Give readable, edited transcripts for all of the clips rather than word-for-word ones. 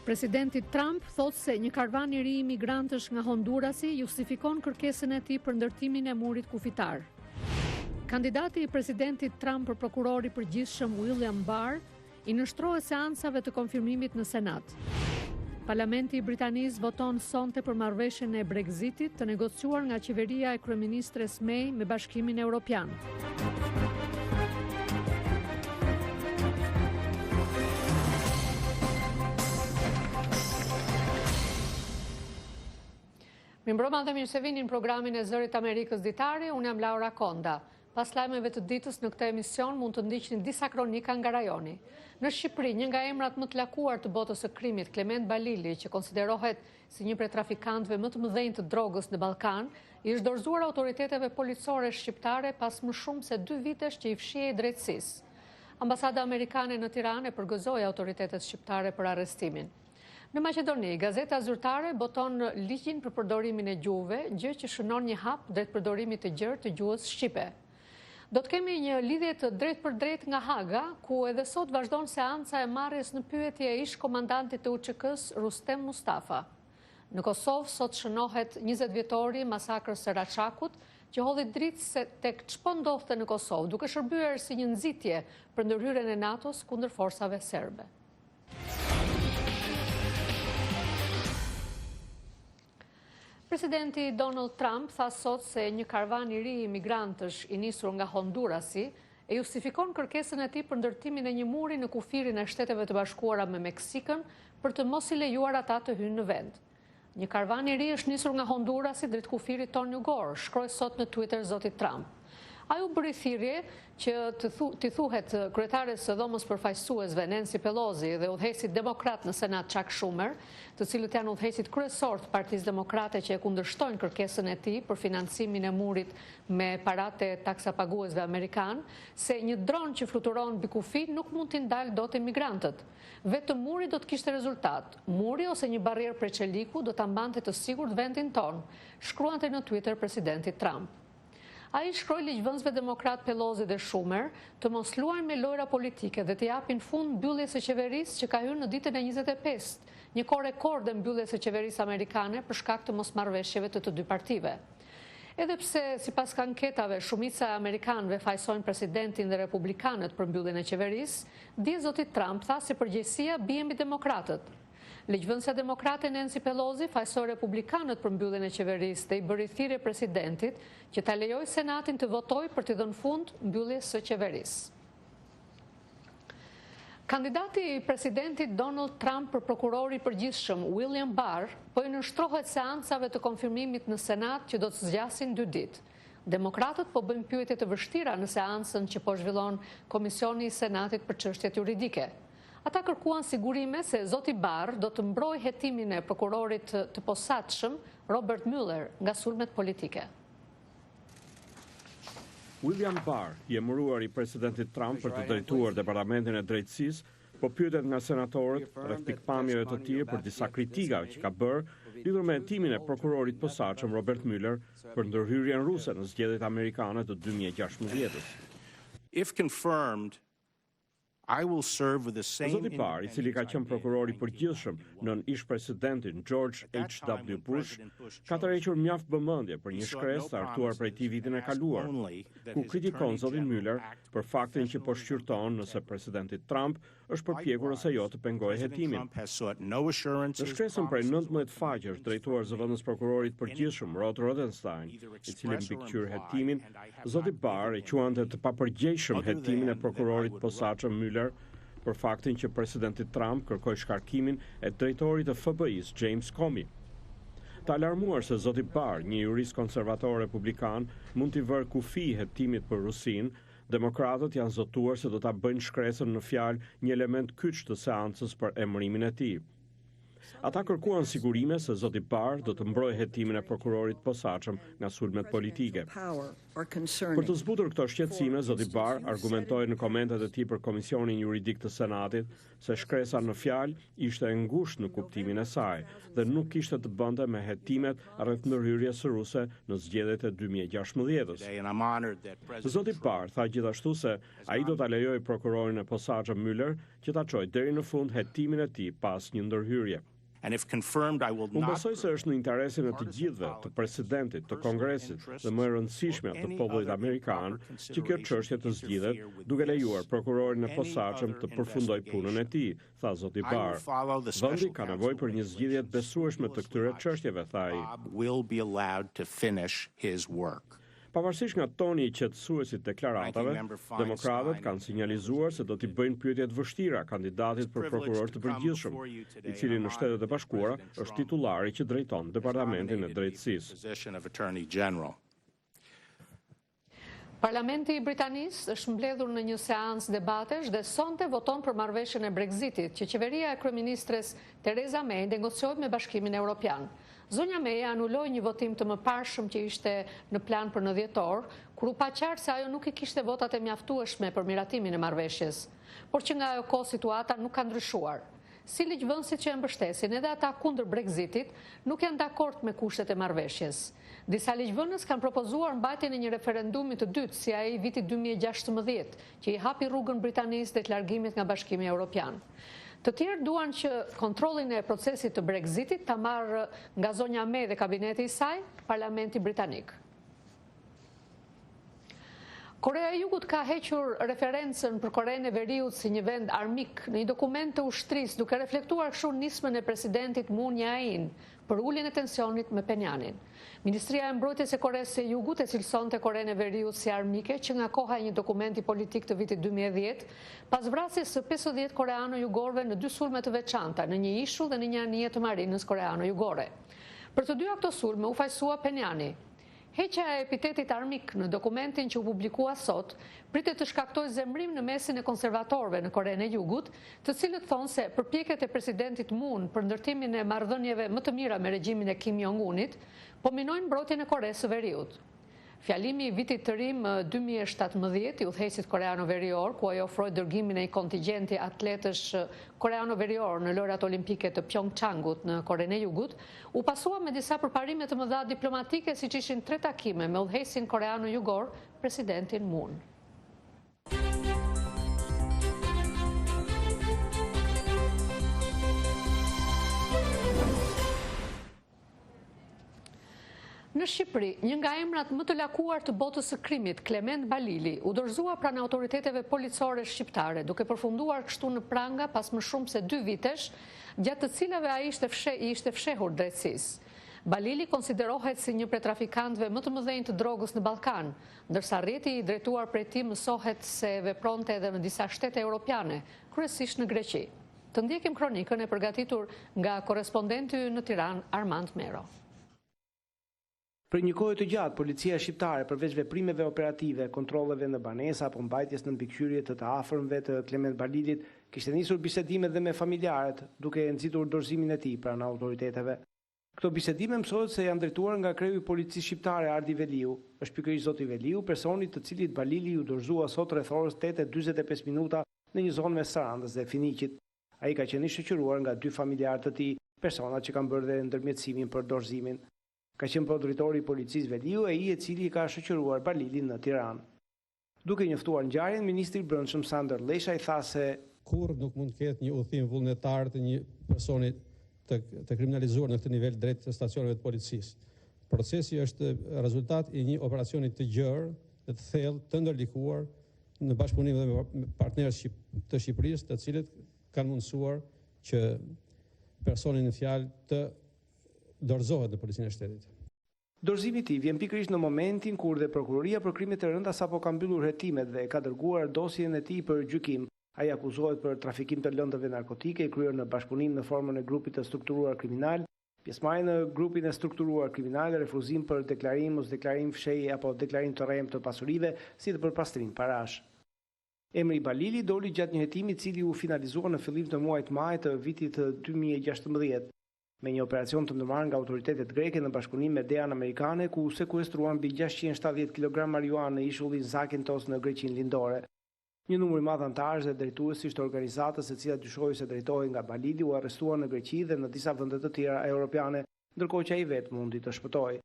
Presidenti Trump thotë se një karvan I ri imigrantësh nga Hondurasi justifikon kërkesën e tij për ndërtimin e murit kufitar. Kandidati I presidentit Trump për prokuror I përgjithshëm William Barr I nështrohet seancave të konfirmimit në Senat. Parlamenti I Britanisë voton sonte për marrëveshjen e Brexitit të negociuar nga qeveria e kryeministres May me Bashkimin Evropian. Mirëmbrëma dhe mirë se vini në programin e Zërit Amerikës Ditari, unë jam Laura Konda. Pas lajmeve të ditës në këtë emision mund të ndiqni disa kronika nga rajoni. Në Shqipëri, një nga emrat më të lakuar të botës së krimit, Klement Balili, që konsiderohet si një prej trafikantëve më të mëdhenj të drogës në Ballkan, I është dorëzuar autoriteteve policore shqiptare pas më shumë se 2 vitesh që I fshihej drejtësisë. Ambasada amerikane në Tiranë e përgëzoi autoritetet shqiptare për arrestimin. Në Maqedoni, Gazeta Zyrtare boton ligjin për përdorimin e gjuhëve, gjë që shënon një hap drejt përdorimit të gjerë të gjuhës shqipe. Do të kemi një lidhje të drejt për drejt nga Haga, ku edhe sot vazhdon seanca e marrjes në pyetje e ish komandantit të UÇK-s Rustem Mustafa. Në Kosovë sot shënohet 20 vjetori masakrës së Raçakut, që hodhi dritë se tek ç'po ndodhte në Kosovë, duke shërbyer si një nxitje për ndërhyrjen e NATO-s kundër forsave serbe. Presidenti Donald Trump tha sot se një karvan I ri imigrantësh I nisur nga Hondurasi e justifikon kërkesën e tij për ndërtimin e një muri në kufirin e Shteteve të Bashkuara me Meksikën për të mos I lejuar ata të hyjnë në vend. Një karvan I ri është nisur nga Hondurasi drejt kufirit Tony Gore, shkroi sot në Twitter zoti Trump. Ai u bëri thirrje që t'i thuhet kryetares së dhomës përfaqësuesve Nancy Pelosi dhe udhëheqësit demokrat në Senat Chuck Schumer, të cilët janë udhëheqësit kryesor të Partisë Demokrate që e kundërshtojnë kërkesën e tij për financimin e murit me paratë e taksapaguesve amerikan, se një dron që fluturon mbi kufi nuk mund t'i ndalë dot emigrantët. Vetëm muri do të kishte rezultat. Muri ose një barrierë prej çeliku do ta mbante të sigurt vendin ton, shkruante në Twitter presidenti Trump. Ai shkroi ligjvënësve demokrat Pelosi dhe Schumer të mos luajnë me lojra politike dhe të japin fund mbylljes së qeverisë që ka hyrë në ditën e 25, një kohë rekorde mbylljes së qeverisë amerikane për shkak të mosmarrëveshjeve të dy partive. Edhe pse sipas anketave shumica e amerikanëve fajsojnë presidentin dhe republikanët për mbylljen e qeverisë, dje zoti Trump tha se përgjegjësia bie mbi demokratët. Ligjvënësja demokrate Nancy Pelosi fajsoi republikanët për mbylljen e qeverisë dhe I bëri thirrje presidentit që ta lejojë Senatin të votojë për t'i dhënë fund mbylljes së qeverisë. Kandidati I presidentit Donald Trump për prokuror I përgjithshëm William Barr po I nështrohet seancave të konfirmimit në Senat që do të zgjasin 2 ditë. Demokratët po bëjnë pyetje të vështira në seancën që po zhvillon Komisioni I Senatit për çështjet juridike. Ata kërkuan sigurime se zoti Barr do të mbrojë hetimin e prokurorit të posaçëm Robert Mueller nga sulmet politike. William Barr, I emëruar I presidentit Trump për të drejtuar Departamentin e Drejtësisë, po pyetet nga senatorët rreth pikpamjeve të tij për disa kritika që ka bërë lidhur me hetimin e prokurorit posaçëm Robert Mueller për ndërhyrjen ruse në zgjedhjet amerikane të 2016. If confirmed, I will serve with the same Zoti Barr, I cili ka qenë prokuror I përgjithshëm nën ish-presidentin George H.W. Bush, ka tërhequr mjaft vëmendje për një shkresë të artuar prej tij vitin e kaluar, ku kritikon zotin Mueller për faktin që po shqyrton nëse presidenti Trump është përpjekur ose jo të pengojë hetimin. Në shkresën prej 19 faqesh drejtuar zëvendës prokurorit përgjithshëm Rod Rosenstein, I cili mbikëqyr hetimin, zoti Barr e quante të papërgjegjshëm hetimin e prokurorit posaçëm Mueller për faktin që presidenti Trump kërkoi shkarkimin e drejtorit të FBI-s James Comey. Të alarmuar se zoti Barr, një jurist konservator republikan, mund t'i vërë kufi hetimit për Rusinë, demokratët janë zotuar se do ta bëjnë shkresën në fjalë një element kyç të seancës për emërimin e tij. Ata kërkuan sigurime se zoti Barr do të mbrojë hetimin e prokurorit posaçëm nga sulmet politike. Për të zbutur këto shqetësime, zoti Barr argumentoi në komentet e tij për Komisionin Juridik të Senatit se shkresa në fjalë ishte e ngushtë në kuptimin e saj dhe nuk kishte të bënte me hetimet rreth ndërhyrjes së ruse në zgjedhjet e 2016-s. Zoti Barr tha gjithashtu se ai do ta lejojë prokurorin e posaçëm Müller që ta çojë deri në fund hetimin e tij pas një ndërhyrje. Unë besoj se është në interesin e të gjithëve, të presidentit, të Kongresit dhe më e rëndësishme të popullit amerikan që kjo çështje të zgjidhet, duke lejuar prokurorin e posaçëm të përfundojë punën e tij, tha zoti Barr. Vendi ka nevojë për një zgjidhje të besueshme të këtyre çështjeve, tha ai. Pavarësisht nga toni i qetësuesit të deklaratave, demokratët kanë sinjalizuar se do t'i bëjnë pyetje të vështira kandidatit për prokuror të përgjithshëm, i cili në Shtetet e Bashkuara është titullari që drejton Departamentin e Drejtësisë. Parlamenti i Britanisë është mbledhur në një seancë debatesh dhe sonte voton për marrëveshjen e Brexitit, që qeveria e kryeministres Theresa May negocioi me Bashkimin Evropian. Zonja May anuloi një votim të mëparshëm që ishte në plan për në dhjetor, kur u pa qartë se ajo nuk i kishte votat e mjaftueshme për miratimin e marrëveshjes, por që nga ajo kohë situata nuk ka ndryshuar. Si ligjvënësit që e mbështesin edhe ata kundër Brexitit nuk janë dakord me kushtet e marrëveshjes. Disa ligjvënës kanë propozuar mbajtjen e një referendumi të dytë si ai i vitit 2016, që i hapi rrugën Britanisë drejt largimit nga Bashkimi Evropian. Të tjerë duan që kontrollin e procesit të Brexitit ta marrë nga zonja May dhe kabineti i saj, Parlamenti Britanik. Korea e Jugut ka hequr referencën për Korenë e Veriut si një vend armik në një dokument të ushtrisë, duke reflektuar kështu nismën e presidentit Moon Jae-in për uljen e tensionit me Penjanin. Ministria e Mbrojtjes e Koreas së Jugut e cilësonte Korenë e Veriut si armike që nga koha e një dokumenti politik të vitit 2010, pas vrasjes së 50 koreano-jugorëve në 2 sulme të veçanta, në një ishull dhe në një anije të marinës koreano-jugore. Për të dyja këto sulme u fajsua Penjani. Heqja e epitetit armik në dokumentin që u publikua sot pritet të shkaktojë zemrim në mesin e konservatorëve në Korenë e Jugut, të cilët thonë se përpjekjet e presidentit Moon për ndërtimin e marrëdhënieve më të mira me regjimin e Kim Jong-unit po minojnë mbrojtjen e Koresë së Veriut. Fjalimi i vitit të rim 2017 i udhëheqësit koreano-verior, ku ajo ofroi dërgimin e një kontingjenti atletësh koreano-verior në lojrat olimpike të Pyeongchangut në Korenë e Jugut, u pasua me disa përparime të mëdha diplomatike, siç ishin 3 takime me udhëheqësin koreano-jugor, presidentin Moon. Në Shqipëri, një nga emrat më të lakuar të botës së krimit, Klement Balili, u dorëzua pranë autoriteteve policore shqiptare, duke përfunduar kështu në pranga pas më shumë se 2 vitesh, gjatë të cilave ai ishte fshehur drejtësisë. Balili konsiderohet si një prej trafikantëve më të mëdhenj të drogës në Ballkan, ndërsa rrjeti i drejtuar prej tij mësohet se vepronte edhe në disa shtete europiane, kryesisht në Greqi. Të ndjekim kronikën e përgatitur nga korrespondenti ynë në Tiranë, Armand Mero. Për një kohë të gjatë, policia shqiptare përveç veprimeve operative, kontrolleve në banesa apo mbajtjes në mbikëqyrje të afërmve të Klement Balilit, kishte nisur bisedime dhe me familjarët, duke nxitur dorëzimin e tij pranë autoriteteve. Këto bisedime mësohet se janë drejtuar nga kreu i policisë shqiptare Ardi Veliu. Është pikërisht zoti Veliu, personi të cilit Balili u dorëzua sot rreth orës 8:45 minuta në një zonë mes Sarandës dhe Finiqit. Ai ka qenë i shoqëruar nga 2 familjarë të tij, persona që kanë bërë dhe ndërmjetësimin për dorëzimin. Ka qenë prodritori i policisë Veliu e i cili ka shoqëruar Balilin në Tiranë. Duke njoftuar ngjarjen, ministri i Brendshëm Sander Lesha i tha se kur nuk mund të ketë një udhëtim vullnetar të një personi të kriminalizuar në këtë nivel drejt të stacioneve të policisë. Procesi është rezultat i një operacioni të gjerë, të thellë, të ndërlikuar në bashkëpunim me partnerët të Shqipërisë, të cilët kanë mundësuar që personi në fjalë të dorëzohet në policinë e shtetit. Dorëzimi i tij vjen pikërisht në momentin kur dhe prokuroria për krime të rënda sapo ka mbyllur hetimet dhe ka dërguar dosjen e tij për gjykim. Ai akuzohet për trafikim të lëndëve narkotike i kryer në bashkëpunim në formën e grupit të strukturuar kriminal, pjesëmarrje në grupin e strukturuar kriminal, refuzim për deklarim, mosdeklarim fshehje apo deklarim të rrem të pasurive, si dhe për pastrim parash. Emri Balili doli gjatë një hetimi i cili u finalizua në fillim të muajit maj të vitit 2016. me një operacion të ndërmarrë nga autoritetet greke në bashkëpunim me DEA-n amerikane, ku sekuestruan mbi 670 kg marijuanë në ishullin Zakynthos në Greqinë Lindore. Një numër i madh antarësh dhe drejtuesisht të organizatës e cila dyshohej se drejtohej nga Balili u arrestuan në Greqi dhe në disa vende të tjera europiane, ndërkohë që ai vetë mundi të shpëtojë.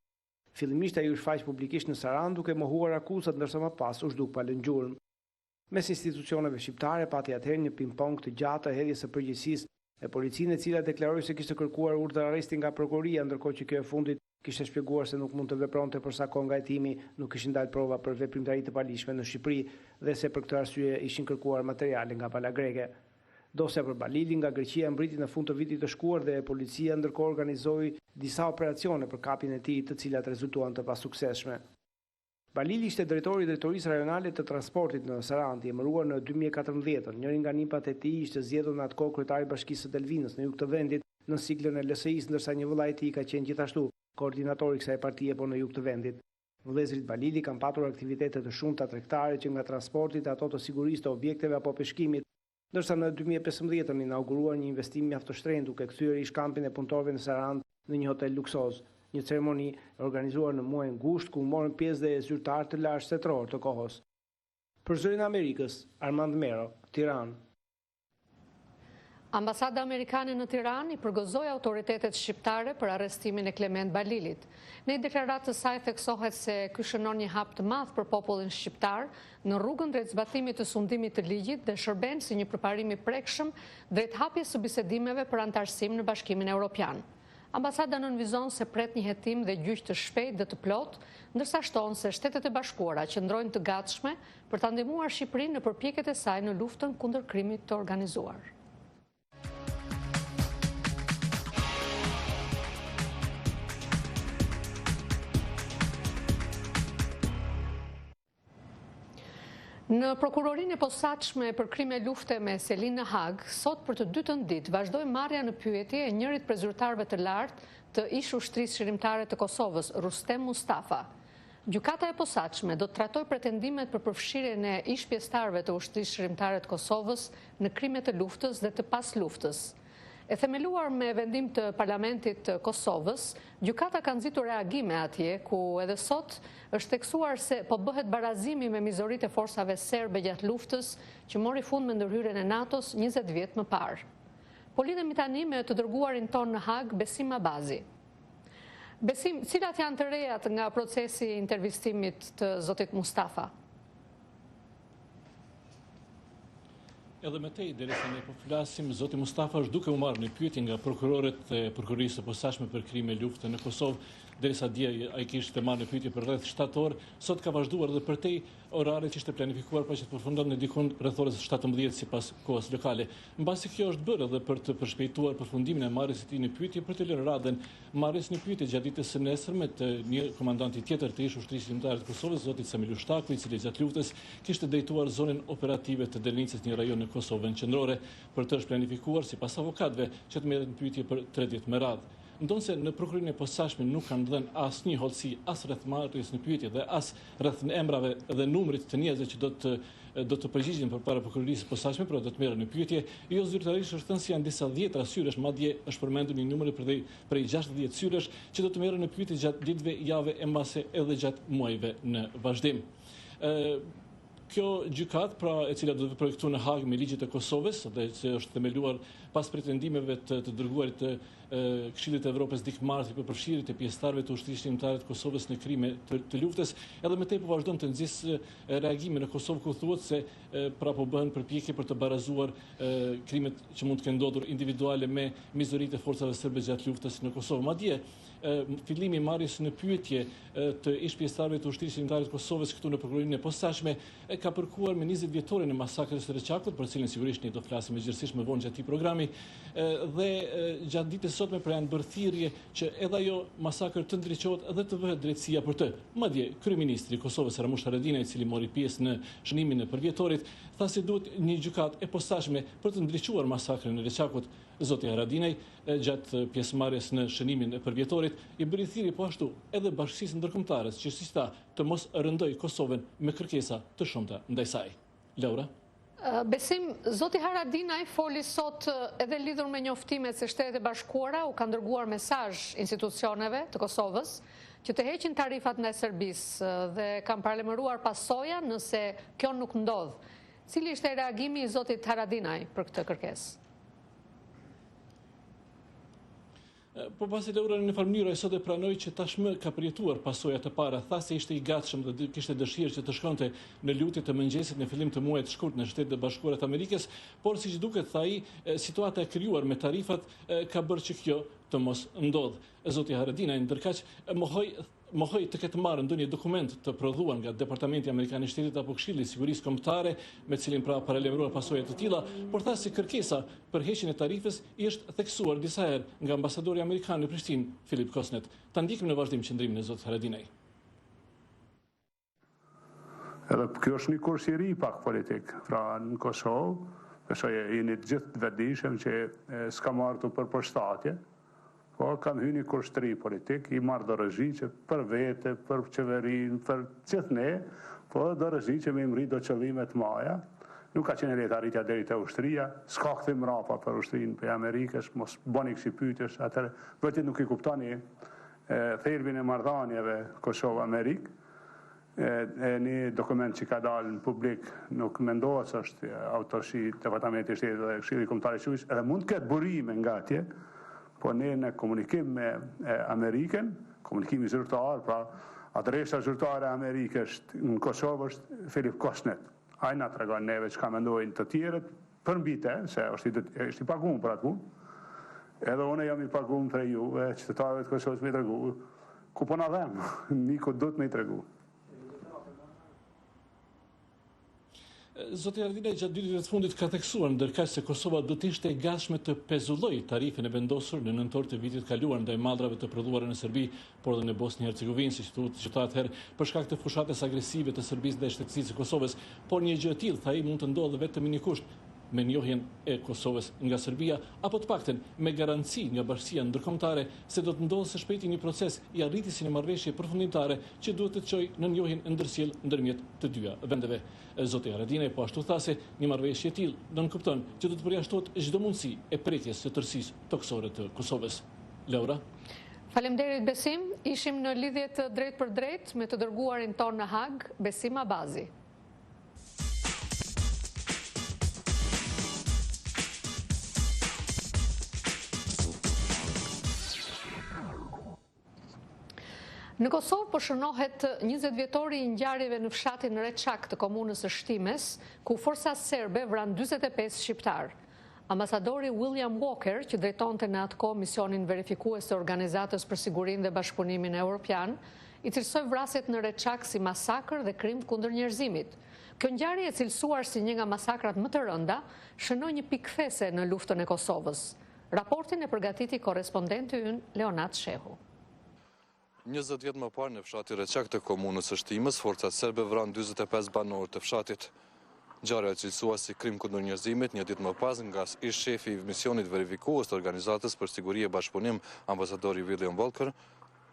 Fillimisht ai u shfaq publikisht në Saran duke mohuar akuzat, ndërsa më pas u zhduk pa lënë gjurmë. Mes institucioneve shqiptare pati atëherë një ping-pong të gjatë të hedhjes së përgjegjësisë e policinë, e cila deklaroi se kishte kërkuar urdhër arresti nga prokuroria, ndërkohë që kjo e fundit kishte shpjeguar se nuk mund të vepronte për sa kohë nga hetimi nuk kishin dalë prova për veprimtari të palishme në Shqipëri dhe se për këtë arsye ishin kërkuar materiale nga pala greke. Dosja për Balili nga Greqia mbriti në fund të vitit të shkuar dhe policia ndërkohë organizoi disa operacione për kapjen e tij, të cilat rezultuan të pasuksesshme. Balili ishte drejtori i drejtorisë rajonale të transportit në Sarandë, emëruar në 2014. Njëri nga nipat e tij ishte zgjedhur në atë kohë kryetari i Bashkisë së Delvinës në jug të vendit në siglën e LSI-s, ndërsa një vëllai i tij ka qenë gjithashtu koordinatori i kësaj partie po në jug të vendit. Vëllezërit Balili kanë patur aktivitete të shumta tregtare që nga transporti të ato të sigurisë të objekteve apo peshkimit, ndërsa në 2015 inauguruar një investim mjaft të shtrenjtë duke kthyer ish kampin e punëtorëve në Sarandë në një hotel luksoz. Një ceremoni e organizuar në muajin gusht ku morën pjesë dhe zyrtarë të lartë shtetëror të kohës. Për Zërin e Amerikës, Armand Mero, Tiranë. Ambasada amerikane në Tiranë i përgëzoi autoritetet shqiptare për arrestimin e Klement Balilit. Në një deklaratë të saj theksohet se ky shënon një hap të madh për popullin shqiptar në rrugën drejt zbatimit të sundimit të ligjit dhe shërben si një përparim i prekshëm drejt hapjes së bisedimeve për antarësim në Bashkimin Evropian. Ambasada nënvizon se pret një hetim dhe gjyq të shpejtë dhe të plotë, ndërsa shton se Shtetet e Bashkuara qëndrojnë të gatshme për ta ndihmuar Shqipërinë në përpjekjet e saj në luftën kundër krimit të organizuar. Në prokurorinë e posaçme për krime lufte me Selin në Hag, sot për të dytën ditë vazhdoi marrja në pyetje e njërit prej zyrtarëve të lartë të ish ushtrisë shërimtare të Kosovës, Rustem Mustafa. Gjykata e posaçme do të trajtojë pretendimet për përfshirjen e ish pjesëtarëve të ushtrisë shërimtare të Kosovës në krime të luftës dhe të pasluftës. E themeluar me vendim të Parlamentit të Kosovës, gjykata ka nxitur reagime atje, ku edhe sot është theksuar se po bëhet barazimi me mizoritë e forsave serbe gjatë luftës që mori fund me ndërhyrjen e NATO-s 20 vjet më parë. Po lidhemi tani me të dërguarin ton në Hag, Besim Abazi. Besim, cilat janë të rejat nga procesi i intervistimit të zotit Mustafa? Edhe me tej, derisa ne po flasim, zoti Mustafa është duke u marrë në pyetje nga prokurorët e prokurorisë së posaçme për krime lufte në Kosovë, derisa dje ai kishte marrë në pyetje për rreth 7 orë, sot ka vazhduar dhe për tej oraret që ishte planifikuar pa që të përfundon në dikun rreth orës 17 sipas kohës lokale. Mbasi kjo është bërë edhe për të përshpejtuar përfundimin e marrjes së tij në pyetje për të lënë radhën marrjes në pyetje gjatë ditës së nesërme të një komandanti tjetër të ish ushtrisë shërimtare të Kosovës, zoti Samil Ushtaku, i cili gjatë luftës kishte drejtuar zonën operative të Delnicës, një rajon në Kosovën qendrore, për të është planifikuar sipas avokatëve që të merret në pyetje për 3 ditë me radhë. Ndonse në prokurorinë e posaçme nuk kanë dhënë asnjë hollësi as rreth marrjes në pyetje dhe as rreth emrave dhe numrit të njerëzve që do të përgjigjen përpara prokurorisë së posaçme, por do të merren në pyetje. Jo zyrtarisht është thënë se janë disa 10 syresh, madje është përmendur një numër prej 60 syresh që do të merren në pyetje gjatë ditëve, javëve e mbase edhe gjatë muajve në vazhdim. Kjo gjykat, pra e cila do të veprojë këtu në Hag me ligjit e Kosovës, dhe që është themeluar pas pretendimeve të dërguarit të Këshillit të Evropës dikmarrësi për përfshirjet e pjesëtarëve të ushtrisë shërimtare të Kosovës në krime të luftës, edhe me tej po vazhdon të nxjisë reagime në Kosovë, ku thuhet se pra po bëhen përpjekje për të barazuar krimet që mund të kenë ndodhur individuale me mizoritë e forcave serbe gjatë luftës në Kosovë. Madje fillimi i marrjes në pyetje të ish pjesëtarëve të ushtrisë shërimtare të Kosovës këtu në prokurorinë e posaçme ka përkuar me 20 vjetorin e masakrës së Reçakut, për cilën sigurisht ne do flasim mëngjesisht më vonë gjatë këtij programi, dhe gjatë ditës sotme pra janë bërë thirrje që edhe ajo masakër të ndriçohet dhe të vëhet drejtësia për të. Madje kryeministri i Kosovës Ramush Haradinaj, i cili mori pjesë në shënimin e përvjetorit, tha se duhet një gjykatë e posaçme për të ndriçuar masakrën e Reçakut. Zoti Haradinaj gjatë pjesëmarrjes në shënimin e përvjetorit i bëri thirrje po ashtu edhe bashkisë ndërkombëtare që si sta të mos rëndoj Kosovën me kërkesa të shumta ndaj saj. Laura. Besim, zoti Haradinaj foli sot edhe lidhur me njoftimet se Shtetet e Bashkuara u ka dërguar mesazh institucioneve të Kosovës që të heqin tarifat ndaj Serbisë dhe kanë paralajmëruar pasoja nëse kjo nuk ndodh. Cili ishte reagimi i zotit Haradinaj për këtë kërkesë? Po pasi Laura në farë mënyrë sot e pranoi që tashmë ka përjetuar pasojat e para, tha se ishte i gatshëm dhe kishte dëshirë që të shkonte në lutje të mëngjesit në fillim të muajit shkurt në Shtetet e Bashkuara të Amerikës, por siç duket tha ai, situata e krijuar me tarifat ka bërë që kjo të mos ndodh. Zoti Haradinaj ndërkaq mohoi të ketë marrë ndonjë dokument të prodhuar nga Departamenti Amerikan i Shtetit apo Këshilli i Sigurisë Kombëtare me cilin pra paralajmëruar pasoja të tilla, por tha se kërkesa për heqjen e tarifës i është theksuar disa herë nga ambasadori amerikan në Prishtinë, Philip Kosnet. Ta ndjekim në vazhdim qëndrimin e zotit Haradinaj. Edhe kjo është një kurs i ri pak politik, pra në Kosovë, besoj jeni të gjithë të vetëdijshëm që s'ka marrë për përshtatje, po kam hyrë një kurs të ri politik, i marrë dorëzi që për vete, për qeverinë, për gjithë ne, po dorëzi që me ngrit do qëllime të maja. Nuk ka qenë letë arritja deri te ushtria, s'ka kthim mrapa për ushtrinë për Amerikës, mos bani kësi pyetjes, atëherë vërtet nuk i kuptoni thelbin e marrëdhënieve Kosovë-Amerikë. Një dokument që ka dalë në publik nuk mendohet se është autoshi Departamenti i Shtetit dhe Këshilli Kombëtar i Sigurisë, edhe mund të ketë burime nga atje, po ne në komunikim me Amerikën, komunikimi zyrtar, pra adresa zyrtare e Amerikës në Kosovë është Philip Kosnet. Ai na tregon neve çka mendojnë të tjerët për mbi të, se është i paguar për atë punë. Edhe unë jam i paguar për ju, qytetarëve të Kosovës më tregu ku po na dhem, miku do të më tregu. Zoti Haradinaj gjatë 2 ditëve të fundit ka theksuar ndërkaq se Kosova do të ishte e gatshme të pezullojë tarifën e vendosur në nëntor të vitit kaluar ndaj mallrave të prodhuara në Serbi, por edhe në Bosnjë-Hercegovinë, siç thuhet atëherë, për shkak të fushatës agresive të Serbisë ndaj shtetësisë së Kosovës, por një gjë e tillë tha ai mund të ndodhë vetëm me një kusht, me njohjen e Kosovës nga Serbia, apo të paktën me garanci nga Bashkia Ndërkombëtare se do të ndodhë së shpejti një proces i arritjes së një marrëveshje përfundimtare që duhet të çojë në njohjen e ndërsjell ndërmjet të dyja vendeve. Zoti Haradinaj po ashtu tha se një marrëveshje e tillë do të kupton që do të përjashtohet çdo mundësi e prekjes së tërësisë toksore të Kosovës. Laura? Faleminderit Besim, ishim në lidhje të drejtë për drejtë me të dërguarin ton në Hag, Besim Abazi. Në Kosovë po shënohet 20 vjetori i ngjarjeve në fshatin Reçak të komunës së Shtimes, ku forcat serbe vranë 45 shqiptar. Ambasadori William Walker, që drejtonte në atë kohë misionin verifikues të Organizatës për Sigurinë dhe Bashkëpunimin Evropian, i cilësoi vrasjet në Reçak si masakër dhe krim kundër njerëzimit. Kjo ngjarje e cilësuar si një nga masakrat më të rënda, shënoi një pikëthese në luftën e Kosovës. Raportin e përgatiti korrespondenti ynë Leonat Shehu. 20 vjet më parë në fshatin Reçak të komunës së Shtimës, forcat serbe vranë 45 banorë të fshatit. Ngjarja e cilësuar si krim kundër njerëzimit një ditë më pas nga ish shefi i misionit verifikues të Organizatës për Siguri e Bashkëpunim, ambasadori William Walker,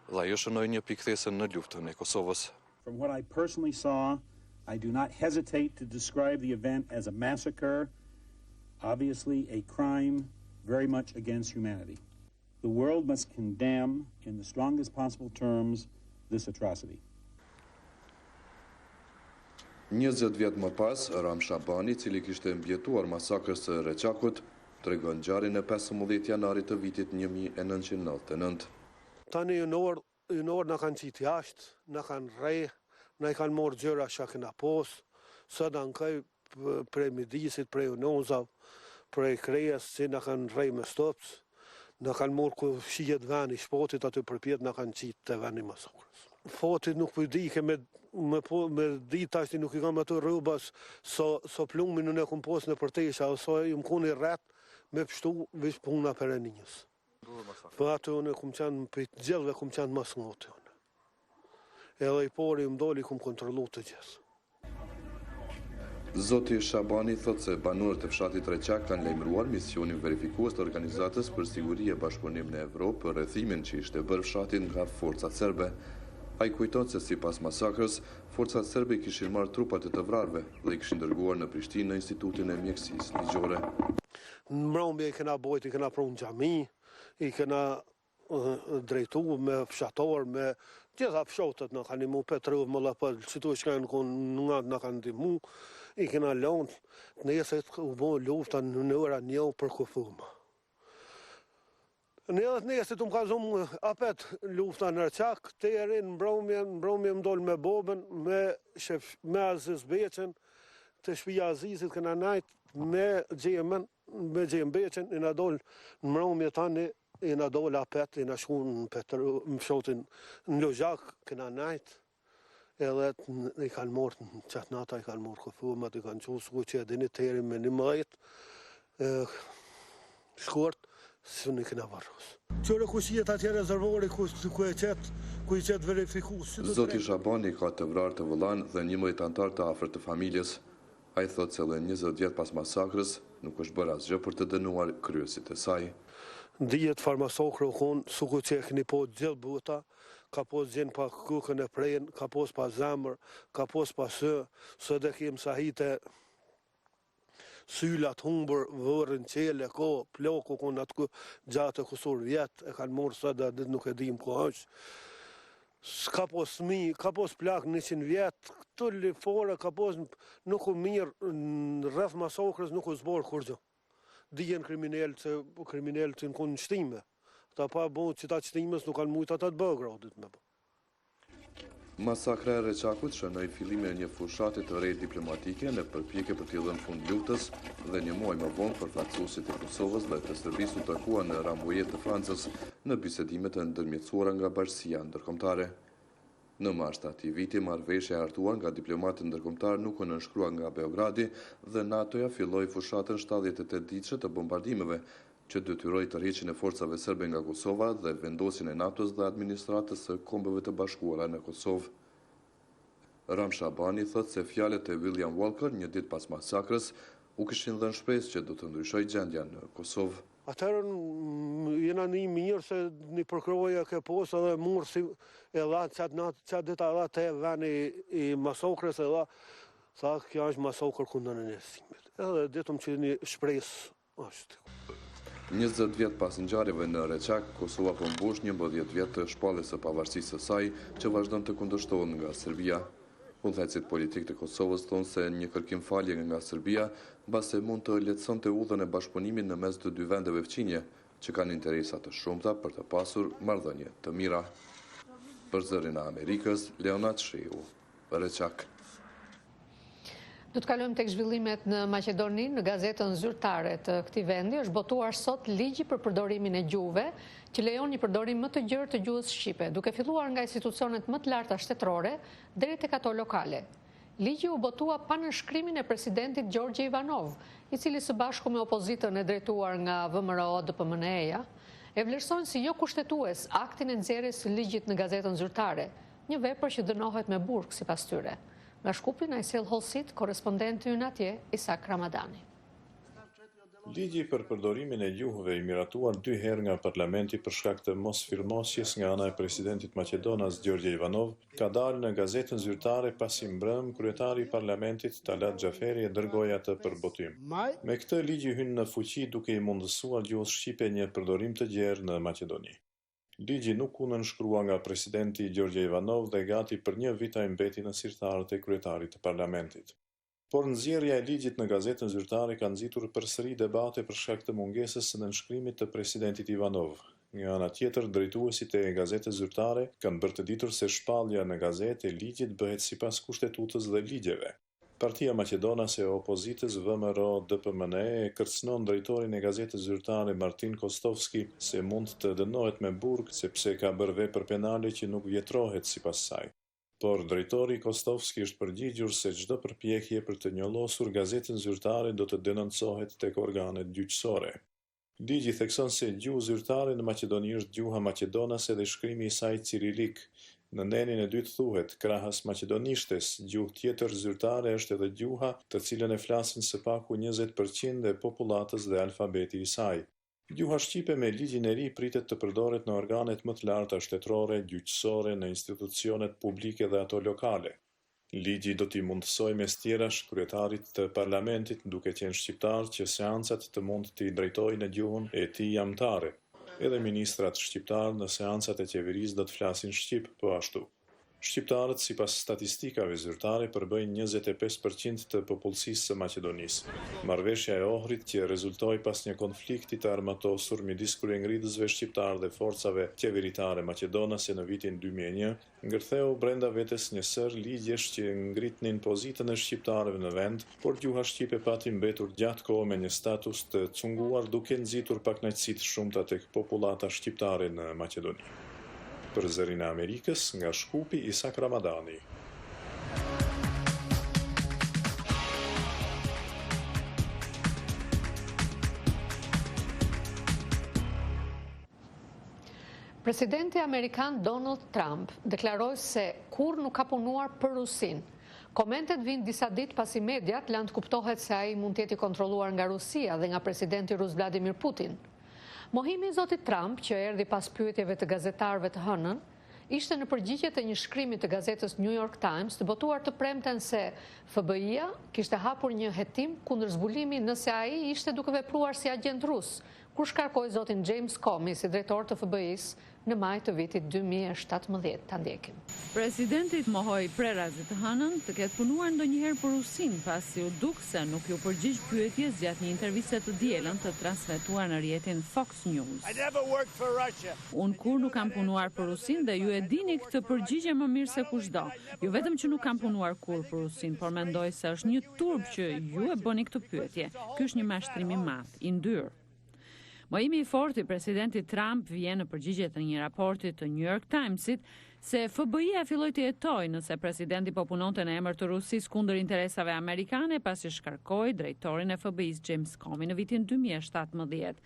dhe ajo shënoi një pikëthese në luftën e Kosovës. From what I personally saw, I do not hesitate to describe the event as a massacre, obviously a crime very much against humanity. The world must condemn in the strongest possible terms this atrocity. 20 vjet më pas, Ram Shabani, cili kishte mbjetuar masakrën së Reçakut, tregon ngjarjen e 15 janarit të vitit 1999. Tani jënorë na kanë qitë jashtë, na kanë rrej, na i kanë morë gjëra që kena posë, së na nkaj prej midisit, prej unozav, prej krejas, si na kanë rrej me stopës. Në kanë morë ku shijet veni shpotit, aty përpjet në kanë qitë të veni masakrës. Fatit nuk pëjdike me ditë ashti nuk i kam ato rrubas so plumin në kom posë në përtesha, so i më koni rret me pështu vish puna për e njës. Për atë unë kom qenë për të gjithve kom qenë mas ngote unë. Edhe i pori më doli kom kontrolu të gjithë. Zoti Shabani thot se banorët e fshatit Reçak kanë lajmëruar misionin verifikues të Organizatës për Siguri e Bashkëpunim në Evropë për rrethimin që ishte bërë fshatin nga forcat serbe. Ai kujton se sipas masakrës, forcat serbe kishin marrë trupat e të vrarve dhe i kishin dërguar në Prishtinë në Institutin e Mjekësisë Ligjore. Në mbrëmje i kena bojt, i kena prunë xhami, i kena drejtu me fshator, me gjitha fshatët në kanë imu Petrov, më lapër, që tu shkanë në kanë dimu, i kena lonë, neset u bo lufta në ora një për kufumë. Neset u më ka zumë apet lufta në Rëqak, të erin mbrëmje më dollë me Bobën, me Aziz Beqen, të shpija Azizit këna najtë me Gjemen Beqen, i në dollë në mbrëmje tani, i në dollë apet, i në shku në fshotin në Lojak, këna najtë, edhe i kanë morë në qatë nata, i kanë morë këfumat, i kanë qusë që e dini të erin me 11 shkort, së në këna varros. Qëre kush jetë atje rezervori, ku i qetë verifikus. Zoti Shabani ka të vrarë të vëllan dhe 11 antar të afërt të familjes. Ai thotë se edhe 20 vjet pas masakrës nuk është bërë asgjë për të dënuar kryesit e saj. Dijet farmasokre u konë, suku që e këni po gjithë buta, ka pos gjenë pa kukën e prejnë, ka pos pa zemër, ka pos pa së dhe kemë sahite sylat humbër, vërën, qele, ko, ploku, konë atë gjatë e kusur vjetë, e kanë morë së dhe nuk e dim ko është. Ka pos mi, ka pos plak 100 vjetë, këtë lifore, ka pos nuk u mirë, në rreth masakrës nuk u zborë kur gjë. Dijen kriminellë që në konë në shtime. Ta pa bo që ta qtimës nuk kanë mujtë atë të bëgradit me bo. Masakra e Rëqakut shënoi fillimin e një fushate të re diplomatike në përpjekje për t'i dhënë fund luftës dhe një muaj më vonë përfaqësuesit e Kosovës dhe të Serbisë u takuan në Rambouillet të Francës në bisedimet e ndërmjetësuara nga Bashkia Ndërkombëtare. Në mars të atij viti, marrëveshja e hartuar nga diplomatët ndërkombëtar nuk u nënshkrua nga Beogradi dhe NATO-ja filloi fushatën 78 ditëshe të bombardimeve, që detyroi tërheqjen e forcave serbe nga Kosova dhe vendosjen e NATO-s dhe administratës së Kombeve të Bashkuara në Kosovë. Ram Shabani thotë se fjalët e William Walker një ditë pas masakrës u kishin dhënë shpresë që do të ndryshojë gjendja në Kosovë. Atëherën jena një mirë se një përkroja ke posë edhe murë si edhe qatë dita edhe të veni i masakrës edhe sa kjo është masakër kundër në njësimit. Edhe ditëm që një shpresë është. 20 vjet pas ngjarjeve në Rëqak, Kosova po mbush 11 vjet të shpalljes së pavarësisë së saj, që vazhdon të kundërshtohet nga Serbia. Udhëheqësit politik të Kosovës thonë se një kërkim falje nga Serbia mbase mund të lehtësonte udhën e bashkëpunimit në mes të dy vendeve fqinje, që kanë interesa të shumta për të pasur marrëdhënie të mira. Për Zërin e Amerikës, Leonard Shiu, Rëqak. Do të kalojmë tek zhvillimet në Maqedoni. Në gazetën zyrtare të këtij vendi është botuar sot ligji për përdorimin e gjuhëve, që lejon një përdorim më të gjerë të gjuhës shqipe, duke filluar nga institucionet më të larta shtetërore deri tek ato lokale. Ligji u botua pa nënshkrimin e presidentit Gjorgje Ivanov, i cili së bashku me opozitën e drejtuar nga VMRO-DPMNE-ja, e vlerësojnë si jo kushtetues aktin e nxjerrjes së ligjit në gazetën zyrtare, një vepër që dënohet me burg sipas tyre. Nga Shkupi na i sjell hollësit korespondenti ynë atje, Isak Ramadani. Ligji për përdorimin e gjuhëve i miratuar 2 herë nga parlamenti për shkak të mosfirmosjes nga ana e presidentit Maqedonas Gjorgje Ivanov, ka dalë në gazetën zyrtare pasi mbrëm kryetari i parlamentit Talat Xhaferi e dërgoi atë për botim. Me këtë ligji hyn në fuqi duke i mundësuar gjuhës shqipe një përdorim të gjerë në Maqedoni. Ligji nuk u nënshkrua nga presidenti Gjorgje Ivanov dhe gati për 1 vit ai mbeti në sirtarët e kryetarit të parlamentit. Por nxjerrja e ligjit në gazetën zyrtare ka nxitur përsëri debate për shkak të mungesës së nënshkrimit të presidentit Ivanov. Nga ana tjetër, drejtuesit e gazetës zyrtare kanë bërë të ditur se shpallja në gazetë e ligjit bëhet sipas kushtetutës dhe ligjeve. Partia Maqedonase e opozitës VMRO-DPMNE e kërcënon drejtorin e gazetës zyrtare Martin Kostovski se mund të dënohet me burg sepse ka bërë vepër penale që nuk vjetrohet sipas saj. Por drejtori Kostovski është përgjigjur se çdo përpjekje për të njollosur gazetën zyrtare do të denoncohet tek organet gjyqësore. Ligji thekson se gjuha zyrtare në Maqedoni është gjuha maqedonase dhe shkrimi i saj cirilik. Në nenin e dytë thuhet, krahas maqedonishtes, gjuhë tjetër zyrtare është edhe gjuha të cilën e flasin së paku 20% e popullatës dhe alfabeti i saj. Gjuha shqipe me ligjin e ri pritet të përdoret në organet më të larta shtetërore, gjyqësore, në institucionet publike dhe ato lokale. Ligji do t'i mundësoj mes tjerash kryetarit të parlamentit, duke qenë shqiptar, që seancat të mund t'i drejtojnë në gjuhën e tij jamtare. Edhe ministrat shqiptar në seancat e qeverisë do të flasin shqip po ashtu. Shqiptarët, sipas statistikave zyrtare, përbëjnë 25% të popullsisë së Maqedonisë. Marrëveshja e Ohrit, që rezultoi pas një konflikti të armatosur midis kryengritësve shqiptar dhe forcave qeveritare maqedonase në vitin 2001, ngërtheu brenda vetes një sër ligjesh që ngritnin pozitën e shqiptarëve në vend, por gjuha shqipe pati mbetur gjatë kohë me një status të cunguar, duke nxitur pakënaqësi të shumta tek popullata shqiptare në Maqedoni. Për Zërin e Amerikës, nga Shkupi, Isak Ramadani. Presidenti Amerikan Donald Trump deklaroi se kur nuk ka punuar për Rusinë. Komentet vinë disa ditë pasi mediat lanë të kuptohet se ai mund të jetë i kontrolluar nga Rusia dhe nga presidenti rus Vladimir Putin. Mohimi i zotit Trump, që erdhi pas pyetjeve të gazetarëve të hënën, ishte në përgjigje të një shkrimi të gazetës New York Times të botuar të premten se FBI-ja kishte hapur një hetim kundër zbulimit nëse ai ishte duke vepruar si agent rus, kur shkarkoi zotin James Comey si drejtor të FBI-s në maj të vitit 2017. Ta ndjekim. Presidenti mohoi prerëzit të hënën të ketë punuar ndonjëherë për Rusinë, pasi u duk se nuk ju përgjigj pyetjes gjatë një interviste të dielën të transmetuar në rrjetin Fox News. Unë kur nuk kam punuar për Rusinë dhe ju e dini këtë përgjigje më mirë se kushdo. Jo vetëm që nuk kam punuar kur për Rusinë, por mendoj se është një turp që ju e bëni këtë pyetje. Ky është një mashtrim i madh, i ndyrë. Mohimi i fortë i presidentit Trump vjen në përgjigje të një raporti të New York Timesit se FBI-ja filloi të jetojë nëse presidenti po punonte në emër të Rusisë kundër interesave amerikane pasi shkarkoi drejtorin e FBI-s James Comey në vitin 2017.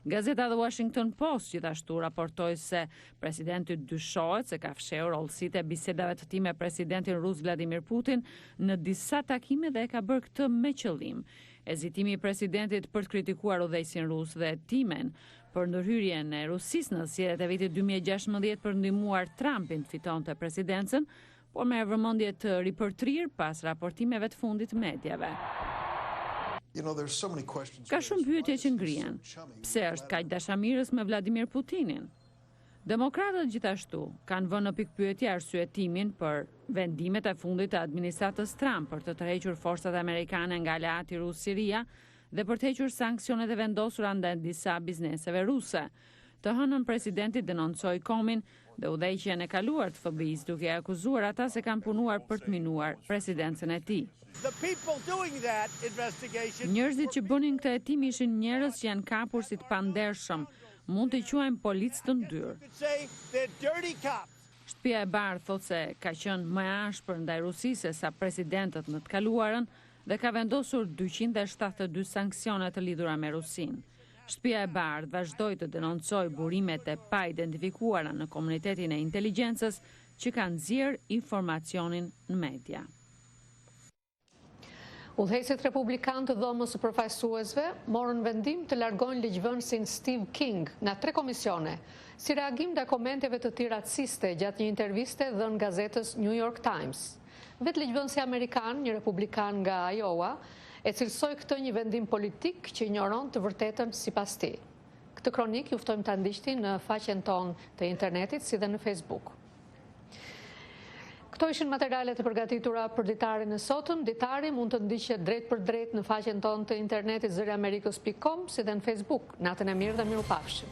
Gazeta The Washington Post gjithashtu raportoi se presidenti dyshohet se ka fshehur ollësitë e bisedave të tij me presidentin rus Vladimir Putin në disa takime dhe e ka bërë këtë me qëllim. Hezitimi i presidentit për të kritikuar udhëheqësin rus dhe timen për ndërhyrjen e Rusisë në zgjedhjet e vitit 2016 për ndihmuar Trumpin të fitonte presidencën, por me vëmendje të ripërtrir pas raportimeve të fundit të medjave. Ka shumë pyetje që ngrihen. Pse është kaq dashamirës me Vladimir Putinin? Demokratët gjithashtu kanë vënë në pikpyetje arsyetimin për vendimet e fundit të administratës Trump për të tërhequr forcat amerikane nga aleati rus Siria dhe për të hequr sanksionet e vendosura ndaj disa bizneseve ruse. Të hënën presidenti denoncoi Comey dhe udhëheqjen e kaluar të FBI-s duke akuzuar ata se kanë punuar për të minuar presidencën e tij. Njerëzit që bënin këtë hetim ishin njerëz që janë kapur si të pandershëm. Mund të quajmë policë të ndyrë. Shtëpia e Bardhë thotë se ka qenë më e ashpër ndaj Rusisë sa presidentët në të kaluarën dhe ka vendosur 272 sanksione të lidhura me Rusinë. Shtëpia e Bardhë vazhdoi të denoncojë burimet e pa identifikuara në komunitetin e inteligjencës që kanë nxjerrë informacionin në media. Udhëheqësit republikan të dhomës së përfaqësuesve morën vendim të largojnë ligjvënësin Steve King nga 3 komisione, si reagim ndaj komenteve të tij raciste gjatë një interviste dhënë gazetës New York Times. Vetë ligjvënësi amerikan, një republikan nga Iowa, e cilësoi këtë një vendim politik që ignoron të vërtetën sipas tij. Këtë kronik ju ftojmë ta ndiqni në faqen tonë të internetit si dhe në Facebook. Këto ishin materialet e përgatitura për ditarin e sotëm. Ditari mund të ndiqet drejt për drejt në faqen tonë të internetit zëriamerikës.com si dhe në Facebook. Natën e mirë dhe mirupafshim.